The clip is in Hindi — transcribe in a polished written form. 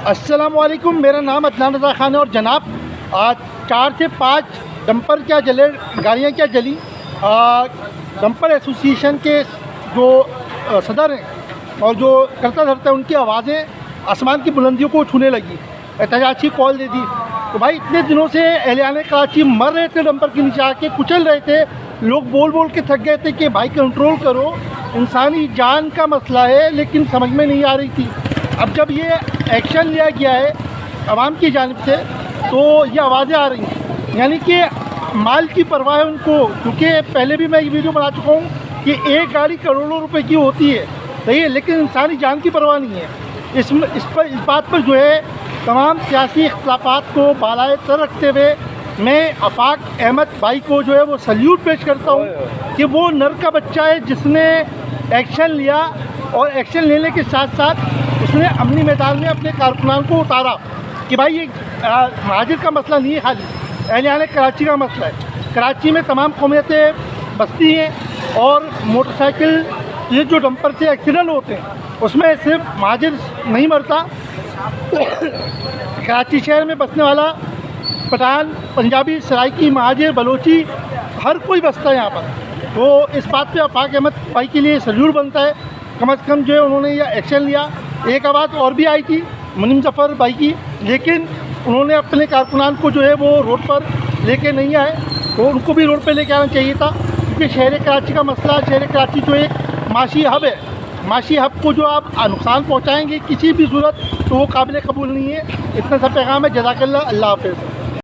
अस्सलाम वालेकुम, मेरा नाम अदनान रज़ा ख़ान है। और जनाब, आज 4 से 5 डंपर क्या जले, गाड़ियाँ क्या जली। डंपर एसोसिएशन के जो सदर हैं और जो करता धरता है, उनकी आवाज़ें आसमान की बुलंदियों को छूने लगी। एहतजाजी कॉल दे दी। तो भाई, इतने दिनों से एहलियाने कराची मर रहे थे, डंपर के नीचे आके कुचल रहे थे। लोग बोल बोल के थक गए थे कि भाई कंट्रोल करो, इंसानी जान का मसला है, लेकिन समझ में नहीं आ रही थी। अब जब ये एक्शन लिया गया है आवाम की जानिब से, तो ये आवाज़ें आ रही हैं, यानी कि माल की परवाह है उनको। क्योंकि पहले भी मैं ये वीडियो बना चुका हूँ कि एक गाड़ी करोड़ों रुपए की होती है, सही है, लेकिन इंसानी जान की परवाह नहीं है। इस बात पर जो है तमाम सियासी इख्तिलाफ़ात को बालाए तर रखते हुए मैं आफाक अहमद भाई को जो है वो सल्यूट पेश करता हूँ कि वो नर का बच्चा है जिसने एक्शन लिया, और एक्शन लेने के साथ साथ उसने अमनी मैदान में अपने कारकुनान को उतारा कि भाई ये महाजिर का मसला नहीं है, खाली एहलियाने कराची का मसला है। कराची में तमाम कौमियतें बसती हैं और मोटरसाइकिल, ये जो डंपर से एक्सीडेंट होते हैं उसमें सिर्फ महाजिर नहीं मरता, कराची शहर में बसने वाला पठान, पंजाबी, सराइकी, महाजिर, बलोची, हर कोई बसता है यहाँ पर। तो इस बात पे आफाक अहमद भाई के लिए सल्यूट बनता है, कम से कम जो है उन्होंने यह एक्शन लिया। एक आवाज़ और भी आई थी मुनीम जफ़र भाई की, लेकिन उन्होंने अपने कारकुनान को जो है वो रोड पर लेके नहीं आए, तो उनको भी रोड पे लेके आना चाहिए था। क्योंकि शहर कराची का मसला, शहर कराची जो एक माशी हब है, माशी हब को जो आप नुकसान पहुँचाएँगे किसी भी सूरत, तो वो काबिल कबूल नहीं है। इतना सा पैगाम है। जज़ाकल्लाह, अल्लाह हाफ़िज़।